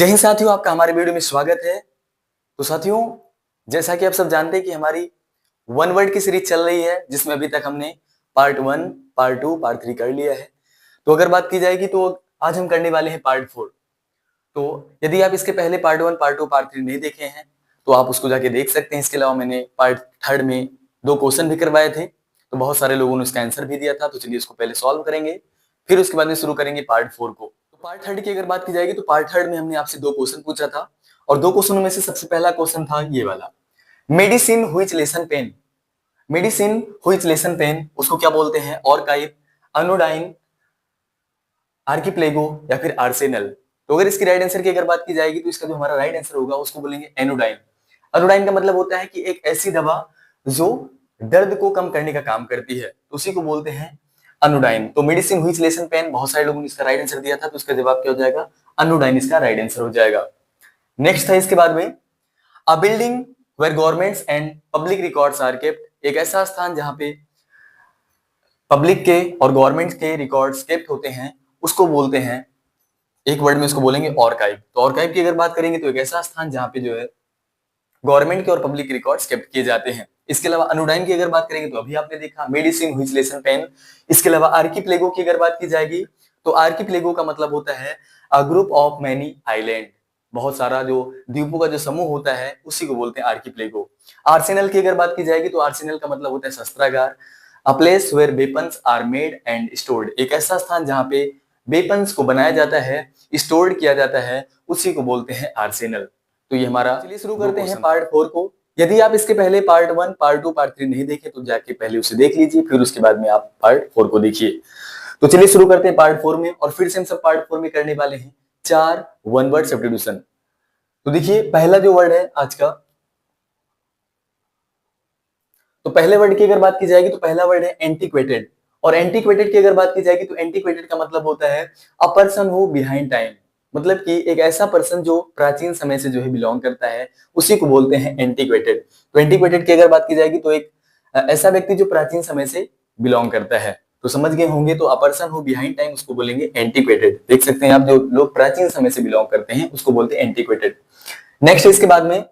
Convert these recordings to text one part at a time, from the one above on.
जय हिंद साथियों, आपका हमारे वीडियो में स्वागत है। तो साथियों, जैसा कि आप सब जानते हैं कि हमारी वन वर्ड की सीरीज चल रही है, जिसमें अभी तक हमने पार्ट 1, पार्ट 2, पार्ट 3 कर लिया है। तो अगर बात की जाएगी तो आज हम करने वाले हैं पार्ट 4। तो यदि आप इसके पहले पार्ट 1, पार्ट 2, पार्ट 3 नहीं देखे हैं तो आप उसको जाके देख सकते हैं। इसके अलावा मैंने पार्ट 3 में 2 क्वेश्चन भी करवाए थे, तो बहुत सारे लोगों ने उसका आंसर भी दिया था। तो चलिए इसको पहले सॉल्व करेंगे, फिर उसके बाद में शुरू करेंगे पार्ट 4 को। तो पार्ट 3 की अगर बात की जाएगी तो पार्ट 3 में हमने आपसे 2 क्वेश्चन पूछा था, और 2 क्वेश्चनों में से सबसे पहला क्वेश्चन था ये वाला, medicine which lessen pain. Medicine which lessen pain उसको क्या बोलते हैं? ऑर्काइव, अनोडाइन, आर्किप्लेगो या फिर आर्सेनल। तो अगर इसकी राइट आंसर की अगर बात की जाएगी तो इसका जो हमारा राइट आंसर होगा उसको बोलेंगे एनोडाइन। अनोडाइन का मतलब होता है कि एक ऐसी दवा जो दर्द को कम करने का काम करती है, तो उसी को बोलते हैं अनोडाइन। तो मेडिसिन व्हिच लेसन पेन, बहुत सारे लोगों ने इसका राइट आंसर दिया था, तो इसका जवाब क्या हो जाएगा? अनोडाइन इसका राइट आंसर हो जाएगा। नेक्स्ट था इसके बाद में, a building where governments and public records are kept. एक ऐसा स्थान जहां पे पब्लिक के और गवर्नमेंट के रिकॉर्ड्स केप्ट होते हैं, उसको बोलते हैं, एक वर्ड में उसको बोलेंगे ऑर्काइव। तो ऑर्काइव की अगर बात करेंगे तो एक ऐसा स्थान जहां पे जो है गवर्नमेंट के और पब्लिक रिकॉर्ड्स केप्ट किए जाते हैं। इसके अलावा अनोडाइन की अगर बात करेंगे तो अभी आपने देखा मेडिसिन व्हिच लेसन पेन। इसके अलावा आर्किप्लेगो की अगर बात की जाएगी तो आर्किप्लेगो का मतलब होता है a group of many island. बहुत सारा जो द्वीपों का जो समूह होता है उसी को बोलते हैं आर्किप्लेगो। आर्सेनल की अगर बात की जाएगी तो आर्सेनल का मतलब होता है शस्त्रागार। A place where weapons are made and stored. एक ऐसा स्थान जहां पे वेपन्स को बनाया जाता है, स्टोर्ड किया जाता है, उसी को बोलते हैं आर्सेनल। तो ये हमारा, चलिए शुरू करते हैं पार्ट 4 को। यदि आप इसके पहले पार्ट 1, पार्ट 2, पार्ट 3 नहीं देखे तो जाके पहले उसे देख लीजिए, फिर उसके बाद में आप पार्ट 4 को देखिए। तो चलिए शुरू करते हैं पार्ट 4 में, और फिर से हम सब पार्ट 4 में करने वाले हैं 4 वन वर्ड सब्स्टिट्यूशन। तो देखिए पहला जो वर्ड है आज का, तो पहले वर्ड की अगर बात की जाएगी तो पहला वर्ड है एंटीक्वेटेड। और एंटीक्वेटेड की अगर बात की जाएगी तो एंटीक्वेटेड का मतलब होता है अ पर्सन हु बिहाइंड टाइम। मतलब कि एक ऐसा पर्सन जो प्राचीन समय से जो है बिलोंग करता है, उसी को बोलते हैं एंटीक्वेटेड। तो एंटीक्वेटेड की अगर बात की जाएगी तो एक ऐसा व्यक्ति जो प्राचीन समय से बिलोंग करता है। तो समझ गए होंगे, तो a person who behind time उसको बोलेंगे एंटीक्वेटेड। देख सकते हैं आप, जो लोग प्राचीन समय से बिलोंग करते हैं उसको बोलते हैं एंटीक्वेटेड। नेक्स्ट इसके बाद में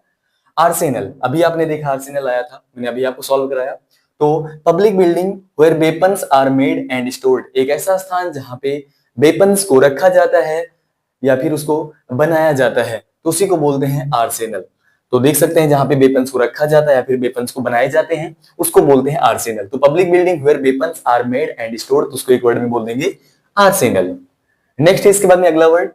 आर्सेनल। अभी आपने देखा आर्सेनल आया था, मैंने अभी आपको सॉल्व कराया। तो public building where weapons are made and stored. एक ऐसा स्थान जहां पे वेपन्स को रखा जाता है या फिर उसको बनाया जाता है, तो उसी को बोलते हैं आर्सेनल। तो देख सकते हैं जहां पे वेपन्स को रखा जाता है या फिर वेपन्स को बनाए जाते हैं, उसको बोलते हैं आर्सेनल। तो public building where weapons are made and stored, तो उसको एक वर्ड में बोल देंगे आर्सेनल। नेक्स्ट है इसके बाद में अगला वर्ड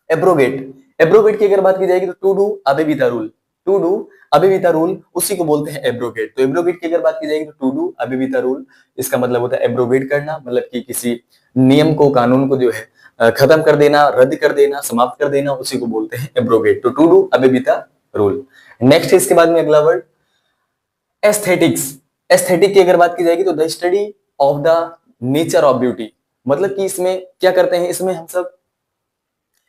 एब्रोगेट। एब्रोगेट की अगर बात की जाएगी तो to do away with a rule. To do away with a rule, उसी को बोलते हैं एब्रोगेट। तो एब्रोगेट की अगर बात की जाएगी तो टू डू अबेबिता रूल, इसका मतलब होता है एब्रोगेट करना, मतलब कि किसी नियम को, कानून को जो है खत्म कर देना, रद्द कर देना, समाप्त कर देना, उसी को बोलते हैं एब्रोगेट। तो to do away with a rule. Next है इसके बाद में अगला वर्ड एस्थेटिक्स। एस्थेटिक की अगर बात की जाएगी तो the study of the nature of beauty. मतलब कि इसमें क्या करते हैं, इसमें हम सब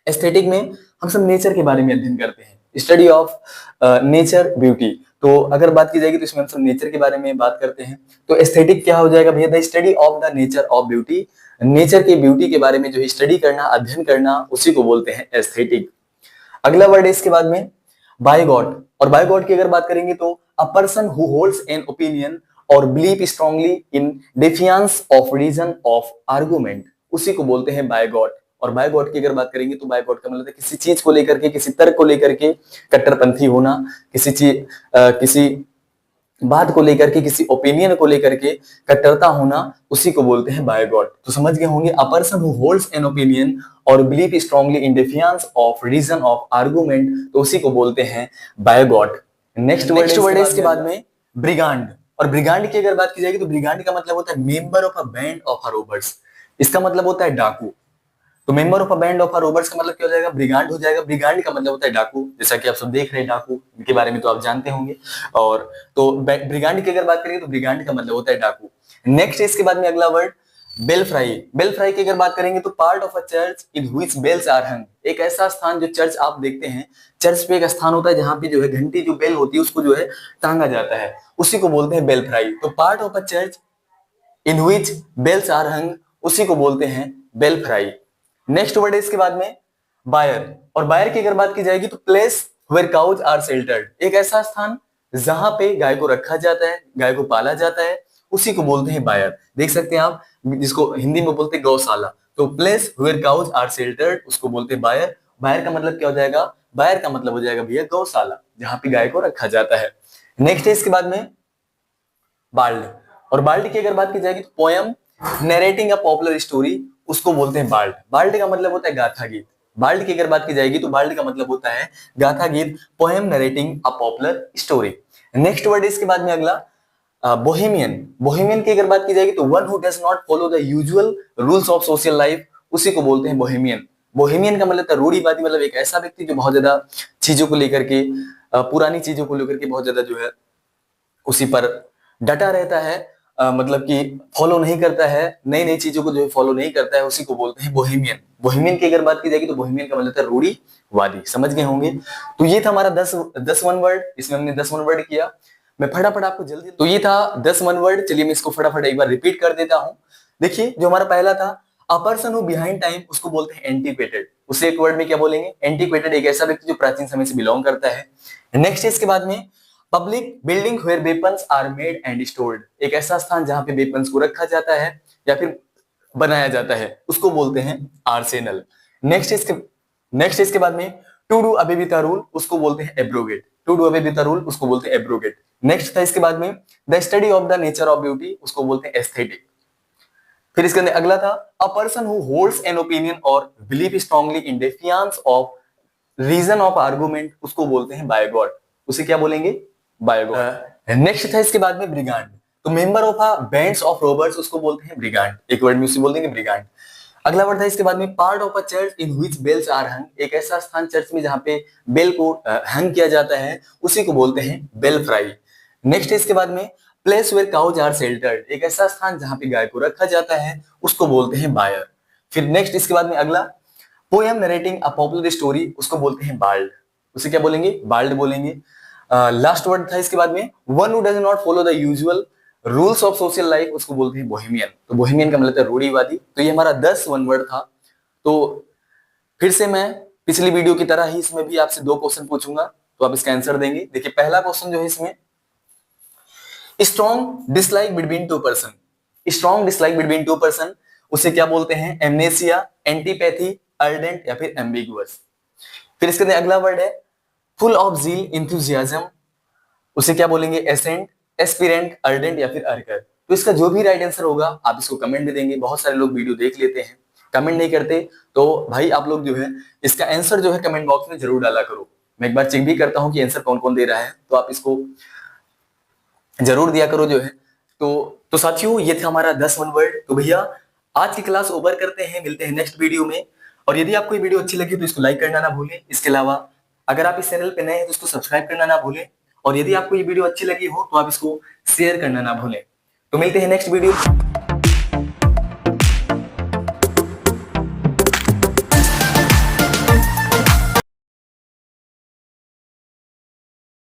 एस्थेटिक में हम सब नेचर के बारे में अध्ययन करते हैं, स्टडी ऑफ नेचर ब्यूटी। तो अगर बात की जाएगी तो इसमें हम सब नेचर के बारे में बात करते हैं। तो एस्थेटिक क्या हो जाएगा भैया? The study of the nature of beauty. Nature की ब्यूटी के बारे में जो स्टडी करना, अध्ययन करना, उसी को बोलते हैं एस्थेटिक। अगला वर्ड है इसके बाद में बाय गॉड। और बाय गॉड की अगर बात करेंगे तो a person who holds an opinion और believe strongly in defiance of reason of argument, उसी को बोलते हैं बाय गॉड। और बाय गॉड की अगर बात करेंगे तो बाय गॉड का मतलब है किसी चीज को लेकर के, किसी तर्क को लेकर के कट्टरपंथी होना, किसी बात को लेकर के, किसी ओपिनियन को लेकर के कट्टरता होना, उसी को बोलते हैं बाय गॉड। तो समझ गए होंगे, a person who holds an opinion और believe strongly in defiance of reason of argument, तो उसी को बोलते हैं बाय गॉड। नेक्स्ट वर्ड है इसके बाद में ब्रिगांड। और ब्रिगांड की अगर बात की जाएगी तो ब्रिगांड का मतलब होता है member of a band of a robbers. इसका मतलब होता है डाकू। तो member of a band of a robbers का मतलब क्या हो जाएगा? ब्रिगांड हो जाएगा। ब्रिगांड का मतलब होता है डाकू, जैसा कि आप सब देख रहे हैं डाकू, इनके बारे में तो आप जानते होंगे। और तो ब्रिगांड की अगर बात करेंगे तो ब्रिगांड का मतलब होता है डाकू। नेक्स्ट इसके बाद में अगला word belfry. Belfry की अगर बात करेंगे तो part of a church in which bells are hung. एक ऐसा स्थान, जो चर्च आप देखते हैं, चर्च पे एक स्थान होता है जहां पे जो है घंटी, जो बेल होती है, उसको जो है टांगा जाता है, उसी को बोलते हैं बेल फ्राई। तो part of a church in which bells are hung, उसी को बोलते हैं बेल फ्राई। नेक्स्ट वर्ड है इसके बाद में बायर। और बायर की अगर बात की जाएगी तो place where cows are sheltered, एक ऐसा स्थान जहां पे गाय को रखा जाता है, गाय को पाला जाता है, उसी को बोलते हैं बायर। देख सकते हैं आप, जिसको हिंदी में बोलते हैं गौशाला। तो place where cows are sheltered उसको बोलते हैं बायर। बायर का मतलब क्या हो जाएगा? बायर का मतलब हो जाएगा भैया गौशाला, जहां पे गाय को रखा जाता है। नेक्स्ट है इसके बाद में बाल्ड। और बाल्ड की अगर बात की जाएगी तो poem narrating a popular story उसको बोलते हैं बाल्ड। बाल्ड का मतलब होता है गाथा गीत। बाल्ड की अगर बात की जाएगी तो बाल्ड का मतलब होता है गाथा गीत, poem narrating a popular story. Next word इसके बाद में अगला बोहेमियन। बोहेमियन की अगर बात की जाएगी तो one who does not follow the usual rules of social life, उसी को बोलते हैं बोहेमियन। बोहेमियन का मतलब था रूढ़िवादी, मतलब एक ऐसा व्यक्ति जो बहुत ज्यादा चीजों को लेकर के, पुरानी चीजों को लेकर के बहुत ज्यादा जो है उसी पर डटा रहता है, मतलब कि फॉलो नहीं करता है, नई नई चीजों को जो है फॉलो नहीं करता है, उसी को बोलते हैं बोहेमियन। बोहेमियन की अगर बात की जाएगी तो बोहेमियन का मतलब है रूढ़िवादी। समझ गए होंगे। तो ये था हमारा 10 वन वर्ड, इसमें हमने 10 वन वर्ड किया। मैं फटाफट आपको जल्दी, तो ये था 10 वन वर्ड। चलिए मैं इसको फटाफट एक बार रिपीट कर देता हूं। देखिए जो हमारा पहला था a person who behind time, उसको बोलते हैं एंटीक्वेटेड। उसे एक वर्ड में क्या बोलेंगे? एंटीक्वेटेड, एक ऐसा व्यक्ति जो प्राचीन समय से बिलोंग करता है। नेक्स्ट इसके बाद में public building where weapons are made and stored, एक ऐसा स्थान जहां पे वेपन्स को रखा जाता है या फिर बनाया जाता है, उसको बोलते हैं आर्सेनल। नेक्स्ट इसके बाद में to do away with a rule, उसको बोलते हैं abrogate. To do away with a rule उसको बोलते हैं एब्रोगेट। नेक्स्ट था इसके बाद में the study of the nature of beauty, उसको बोलते हैं एस्थेटिक। फिर इसके अंदर अगला था a person who holds an opinion और believe strongly in defiance of reason of argument, उसको बोलते हैं बायगॉड। उसे क्या बोलेंगे? बायगॉड। नेक्स्ट था इसके बाद में ब्रिगांड। तो member of a bands of robbers, उसको बोलते हैं ब्रिगांड। एक वर्ड में उसे बोल देंगे ब्रिगांड। अगला वर्ड था इसके बाद में part of a church in which bells are hung, एक ऐसा स्थान चर्च में जहां पे बेल को हंग किया जाता है, उसी को बोलते हैं बेल फ्राई। नेक्स्ट इसके बाद में place where cows are sheltered, एक ऐसा स्थान जहां पे गाय को रखा जाता है, उसको बोलते हैं बायर। फिर नेक्स्ट इसके बाद में अगला poem narrating a popular story, उसको बोलते हैं बाल्ड। उसे क्या बोलेंगे? बाल्ड बोलेंगे। लास्ट वर्ड था इसके बाद में one who does not follow the usual rules of social life, उसको बोलते हैं बोहेमियन। तो बोहेमियन का मतलब है रूढ़िवादी। तो ये हमारा 10 वन वर्ड था। तो फिर से मैं पिछली वीडियो की तरह ही इसमें भी आपसे 2 क्वेश्चन पूछूंगा, तो आप इसका आंसर देंगे। देखिए पहला क्वेश्चन जो है इसमें, strong dislike between two person, strong dislike between two person उसे क्या बोलते हैं? एमनेसिया, एंटीपैथी, अर्डेंट या फिर एम्बिगुअस। फिर इसके अंदर अगला वर्ड है फुल ऑफ जील इंथुजियाज्म, उसे क्या बोलेंगे? एसेंट, एस्पिरेंट, अर्डेंट या फिर अर्कर। तो इसका जो भी राइट आंसर होगा आप इसको कमेंट में देंगे। बहुत सारे लोग वीडियो देख लेते हैं, कमेंट नहीं करते, तो भाई आप लोग जो है इसका आंसर जो है कमेंट बॉक्स में जरूर डाला करो। मैं एक बार चेक भी करता हूं कि आंसर कौन कौन दे रहा है, तो आप इसको जरूर दिया करो जो है। तो साथियों ये था हमारा 10 वन वर्ड। तो भैया आज की क्लास ओवर करते हैं, मिलते हैं नेक्स्ट वीडियो में। और यदि आपको ये वीडियो अच्छी लगी तो इसको लाइक करना ना भूलें। इसके अलावा अगर आप इस चैनल पे नए हैं तो इसको सब्सक्राइब करना ना भूलें। और यदि आपको ये वीडियो अच्छी लगी हो तो आप इसको शेयर करना ना भूलें। तो मिलते हैं नेक्स्ट वीडियो।